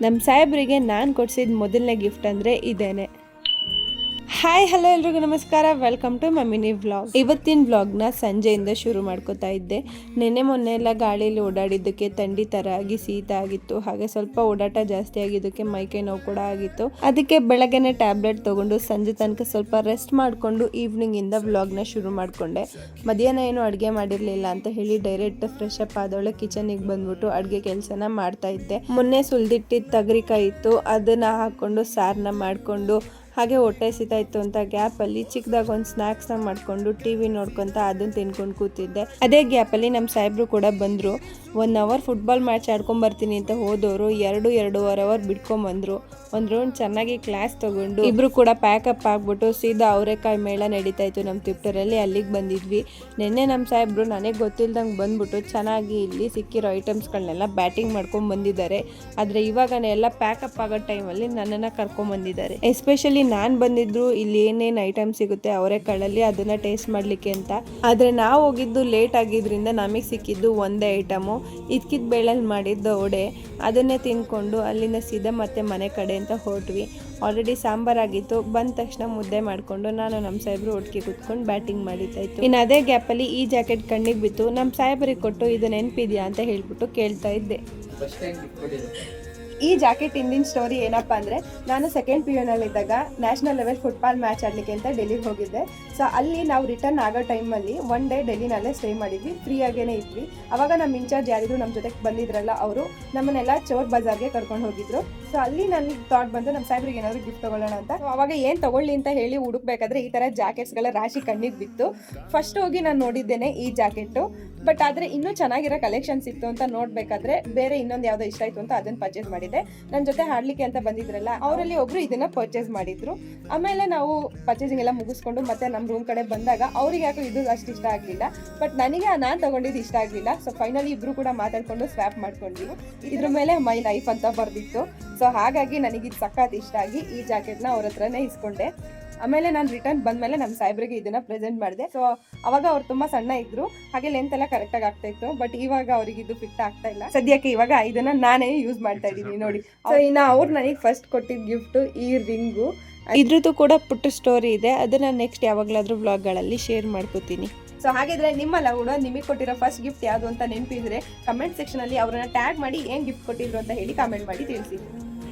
ನಮ್ಮ ಸಾಹೇಬ್ರಿಗೆ ನಾನು ಕೊಡಿಸಿದ ಮೊದಲನೇ ಗಿಫ್ಟ್ ಅಂದರೆ ಇದೇನೆ. ಹಾಯ್ ಹಲೋ ಎಲ್ರಿಗೂ ನಮಸ್ಕಾರ, ವೆಲ್ಕಮ್ ಟು ಮಮ್ಮಿನಿ ವ್ಲಾಗ್. ಇವತ್ತಿನ ವ್ಲಾಗ್ನ ಸಂಜೆಯಿಂದ ಶುರು ಮಾಡ್ಕೋತಾ ಇದ್ದೆ. ಮೊನ್ನೆ ಎಲ್ಲ ಗಾಳಿಯಲ್ಲಿ ಓಡಾಡಿದ್ದಕ್ಕೆ ಥಂಡಿ ಥರ ಆಗಿ ಶೀತ ಆಗಿತ್ತು, ಹಾಗೆ ಸ್ವಲ್ಪ ಓಡಾಟ ಜಾಸ್ತಿ ಆಗಿದ್ದಕ್ಕೆ ಮೈಕೈ ನೋವು ಕೂಡ ಆಗಿತ್ತು. ಅದಕ್ಕೆ ಬೆಳಗ್ಗೆನೆ ಟ್ಯಾಬ್ಲೆಟ್ ತೊಗೊಂಡು ಸಂಜೆ ತನಕ ಸ್ವಲ್ಪ ರೆಸ್ಟ್ ಮಾಡಿಕೊಂಡು ಈವ್ನಿಂಗಿಂದ ವ್ಲಾಗ್ನ ಶುರು ಮಾಡಿಕೊಂಡೆ. ಮಧ್ಯಾಹ್ನ ಏನು ಅಡುಗೆ ಮಾಡಿರಲಿಲ್ಲ ಅಂತ ಹೇಳಿ ಡೈರೆಕ್ಟ್ ಫ್ರೆಶ್ ಅಪ್ ಆದವಳೆ ಕಿಚನಿಗೆ ಬಂದ್ಬಿಟ್ಟು ಅಡುಗೆ ಕೆಲಸನ ಮಾಡ್ತಾ ಇದ್ದೆ. ಮೊನ್ನೆ ಸುಲ್ದಿಟ್ಟಿದ್ದ ತಗರಿಕಾಯಿ ಇತ್ತು, ಅದನ್ನು ಹಾಕ್ಕೊಂಡು ಸಾರನ್ನ ಮಾಡಿಕೊಂಡು ಹಾಗೆ ಹೊಟ್ಟೆ ಸಿತಾ ಇತ್ತು ಅಂತ ಗ್ಯಾಪಲ್ಲಿ ಚಿಕ್ಕದಾಗ ಒಂದು ಸ್ನ್ಯಾಕ್ಸ್ನ ಮಾಡಿಕೊಂಡು ಟಿವಿ ನೋಡ್ಕೊತ ಅದನ್ನು ತಿನ್ಕೊಂಡು ಕೂತಿದ್ದೆ. ಅದೇ ಗ್ಯಾಪಲ್ಲಿ ನಮ್ಮ ಸಾಹೇಬ್ರು ಕೂಡ ಬಂದರು. 1 ಅವರ್ ಫುಟ್ಬಾಲ್ ಮ್ಯಾಚ್ ಆಡ್ಕೊಂಬರ್ತೀನಿ ಅಂತ ಹೋದವರು 2-2.5 ಅವರ್ ಬಿಟ್ಕೊಂಬಂದರು. ಒಂದು ರೌಂಡ್ ಚೆನ್ನಾಗಿ ಕ್ಲಾಸ್ ತೊಗೊಂಡು ಇಬ್ಬರು ಕೂಡ ಪ್ಯಾಕಪ್ ಆಗಿಬಿಟ್ಟು ಸೀದಾ ಅವರೆಕಾಯಿ ಮೇಳ ನಡೀತಾ ಇತ್ತು ನಮ್ಮ ತಿಪ್ಟರಲ್ಲಿ, ಅಲ್ಲಿಗೆ ಬಂದಿದ್ವಿ. ನಿನ್ನೆ ನಮ್ಮ ಸಾಹೇಬ್ರು ನನಗೆ ಗೊತ್ತಿಲ್ದಂಗೆ ಬಂದ್ಬಿಟ್ಟು ಚೆನ್ನಾಗಿ ಇಲ್ಲಿ ಸಿಕ್ಕಿರೋ ಐಟಮ್ಸ್ಗಳನ್ನೆಲ್ಲ ಬ್ಯಾಟಿಂಗ್ ಮಾಡ್ಕೊಂಡು ಬಂದಿದ್ದಾರೆ. ಆದರೆ ಇವಾಗನೇ ಎಲ್ಲ ಪ್ಯಾಕಪ್ ಆಗೋ ಟೈಮಲ್ಲಿ ನನ್ನನ್ನು ಕರ್ಕೊಂಬಂದಿದ್ದಾರೆ. ಎಸ್ಪೆಷಲಿ ನಾನು ಬಂದಿದ್ರು ಇಲ್ಲಿ ಏನೇನು ಐಟಮ್ ಸಿಗುತ್ತೆ ಅವರೆಕಾಳಲ್ಲಿ ಅದನ್ನು ಟೇಸ್ಟ್ ಮಾಡಲಿಕ್ಕೆ ಅಂತ. ಆದರೆ ನಾವು ಹೋಗಿದ್ದು ಲೇಟ್ ಆಗಿದ್ದರಿಂದ ನಮಗೆ ಸಿಕ್ಕಿದ್ದು ಒಂದೇ ಐಟಮು, ಇದ್ಕಿದ ಬೇಳೆಲ್ಲಿ ಮಾಡಿದ್ದ ವಡೆ. ಅದನ್ನೇ ತಿಂದ್ಕೊಂಡು ಅಲ್ಲಿಂದ ಸೀದಾ ಮತ್ತೆ ಮನೆ ಕಡೆ ಅಂತ ಹೊರಟ್ವಿ. ಆಲ್ರೆಡಿ ಸಾಂಬಾರಾಗಿತ್ತು. ಬಂದ ತಕ್ಷಣ ಮುದ್ದೆ ಮಾಡಿಕೊಂಡು ನಾನು ನಮ್ಮ ಸಾಹೇಬ್ರು ಒಟ್ಟಿಗೆ ಕೂತ್ಕೊಂಡು ಬ್ಯಾಟಿಂಗ್ ಮಾಡಿತಾ ಇತ್ತು. ಇನ್ನು ಅದೇ ಗ್ಯಾಪಲ್ಲಿ ಈ ಜಾಕೆಟ್ ಕಣ್ಣಿಗೆ ಬಿತ್ತು. ನಮ್ಮ ಸಾಹೇಬ್ರಿಗೆ ಕೊಟ್ಟು ಇದು ನೆನಪಿದೆಯಾ ಅಂತ ಹೇಳ್ಬಿಟ್ಟು ಕೇಳ್ತಾ ಇದ್ದೆ. ಈ ಜಾಕೆಟ್ ಹಿಂದಿನ ಸ್ಟೋರಿ ಏನಪ್ಪ ಅಂದರೆ, ನಾನು ಸೆಕೆಂಡ್ PU ನಲ್ಲಿದ್ದಾಗ ನ್ಯಾಷನಲ್ ಲೆವೆಲ್ ಫುಟ್ಬಾಲ್ ಮ್ಯಾಚ್ ಆಡಲಿಕ್ಕೆ ಅಂತ ಡೆಲ್ಲಿಗೆ ಹೋಗಿದ್ದೆ. ಸೊ ಅಲ್ಲಿ ನಾವು ರಿಟರ್ನ್ ಆಗೋ ಟೈಮಲ್ಲಿ 1 ಡೇ ಡೆಲ್ಲಿನಲ್ಲೇ ಸ್ಟೇ ಮಾಡಿದ್ವಿ, ಫ್ರೀ ಆಗೇನೆ ಇದ್ವಿ. ಅವಾಗ ನಮ್ಮ ಇನ್ಚಾರ್ಜ್ ಯಾರಿದ್ರು ನಮ್ಮ ಜೊತೆಗೆ ಬಂದಿದ್ರಲ್ಲ, ಅವರು ನಮ್ಮನ್ನೆಲ್ಲ ಚೋರ್ ಬಜಾರ್ಗೆ ಕರ್ಕೊಂಡು ಹೋಗಿದ್ರು. ಸೊ ಅಲ್ಲಿ ನನಗೆ ಥಾಟ್ ಬಂತು ನಮ್ಮ ಸಾಹೇಬ್ರಿಗೆ ಏನಾದ್ರು ಗಿಫ್ಟ್ ತೊಗೊಳ್ಳೋಣ ಅಂತ. ಅವಾಗ ಏನು ತೊಗೊಳ್ಳಿ ಅಂತ ಹೇಳಿ ಹುಡುಕ್ಬೇಕಾದ್ರೆ ಈ ಥರ ಜಾಕೆಟ್ಸ್ಗಳ ರಾಶಿ ಕಣ್ಣಿಗೆ ಬಿತ್ತು. ಫಸ್ಟ್ ಹೋಗಿ ನಾನು ನೋಡಿದ್ದೇನೆ ಈ ಜಾಕೆಟು, ಬಟ್ ಆದರೆ ಇನ್ನೂ ಚೆನ್ನಾಗಿರೋ ಕಲೆಕ್ಷನ್ಸ್ ಇತ್ತು ಅಂತ ನೋಡಬೇಕಾದ್ರೆ ಬೇರೆ ಇನ್ನೊಂದು ಯಾವುದೋ ಇಷ್ಟ ಆಯಿತು ಅಂತ ಅದನ್ನು ಪರ್ಚೇಸ್ ಮಾಡಿದ್ದೆ. ನನ್ನ ಜೊತೆ ಹಾಡಲಿಕ್ಕೆ ಅಂತ ಬಂದಿದ್ರಲ್ಲ, ಅವರಲ್ಲಿ ಒಬ್ಬರು ಇದನ್ನು ಪರ್ಚೇಸ್ ಮಾಡಿದ್ರು. ಆಮೇಲೆ ನಾವು ಪರ್ಚೇಸಿಂಗ್ ಎಲ್ಲ ಮುಗಿಸ್ಕೊಂಡು ಮತ್ತೆ ನಮ್ಮ ರೂಮ್ ಕಡೆ ಬಂದಾಗ ಅವ್ರಿಗೆ ಯಾಕೋ ಇದು ಅಷ್ಟು ಇಷ್ಟ ಆಗಲಿಲ್ಲ, ಬಟ್ ನನಗೆ ನಾನು ತೊಗೊಂಡಿದ್ದು ಇಷ್ಟ ಆಗಲಿಲ್ಲ. ಸೊ ಫೈನಲಿ ಇಬ್ಬರು ಕೂಡ ಮಾತಾಡ್ಕೊಂಡು ಸ್ವ್ಯಾಪ್ ಮಾಡ್ಕೊಂಡ್ವಿ. ಇದ್ರ ಮೇಲೆ ಮೈ ಲೈಫ್ ಅಂತ ಬರ್ದಿತ್ತು. ಸೊ ಹಾಗಾಗಿ ನನಗಿದು ಸಖತ್ ಇಷ್ಟ ಆಗಿ ಈ ಜಾಕೆಟ್ನ ಅವ್ರ ಹತ್ರನೇ ಇಸ್ಕೊಂಡೆ. ಆಮೇಲೆ ನಾನು ರಿಟರ್ನ್ ಬಂದಮೇಲೆ ನಮ್ಮ ಸಾಹೇಬ್ರಿಗೆ ಇದನ್ನ ಪ್ರೆಸೆಂಟ್ ಮಾಡಿದೆ. ಸೊ ಅವಾಗ ಅವ್ರು ತುಂಬ ಸಣ್ಣ ಇದ್ರು, ಹಾಗೆ ಲೆಂತ್ ಎಲ್ಲ ಕರೆಕ್ಟಾಗಿ ಆಗ್ತಾ ಇತ್ತು. ಬಟ್ ಇವಾಗ ಅವ್ರಿಗೆ ಇದು ಫಿಟ್ ಆಗ್ತಾ ಇಲ್ಲ. ಸದ್ಯಕ್ಕೆ ಇವಾಗ ಇದನ್ನ ನಾನೇ ಯೂಸ್ ಮಾಡ್ತಾ ಇದ್ದೀನಿ ನೋಡಿ. ಸೊ ಇನ್ನು ಅವ್ರು ನನಗೆ ಫಸ್ಟ್ ಕೊಟ್ಟಿದ್ದ ಗಿಫ್ಟು ಈ ರಿಂಗು. ಇದ್ರದ್ದು ಕೂಡ ಪುಟ್ಟ ಸ್ಟೋರಿ ಇದೆ, ಅದನ್ನ ನೆಕ್ಸ್ಟ್ ಯಾವಾಗಲಾದ್ರೂ ವ್ಲಾಗ್ಗಳಲ್ಲಿ ಶೇರ್ ಮಾಡ್ಕೋತೀನಿ. ಸೊ ಹಾಗಿದ್ರೆ ನಿಮ್ಮಲ್ಲ ಕೂಡ ನಿಮಗೆ ಕೊಟ್ಟಿರೋ ಫಸ್ಟ್ ಗಿಫ್ಟ್ ಯಾವುದು ಅಂತ ನೆನಪಿದ್ರೆ ಕಮೆಂಟ್ ಸೆಕ್ಷನಲ್ಲಿ ಅವ್ರನ್ನ ಟ್ಯಾಗ್ ಮಾಡಿ ಏನು ಗಿಫ್ಟ್ ಕೊಟ್ಟಿದ್ರು ಅಂತ ಹೇಳಿ ಕಾಮೆಂಟ್ ಮಾಡಿ ತಿಳಿಸಿ.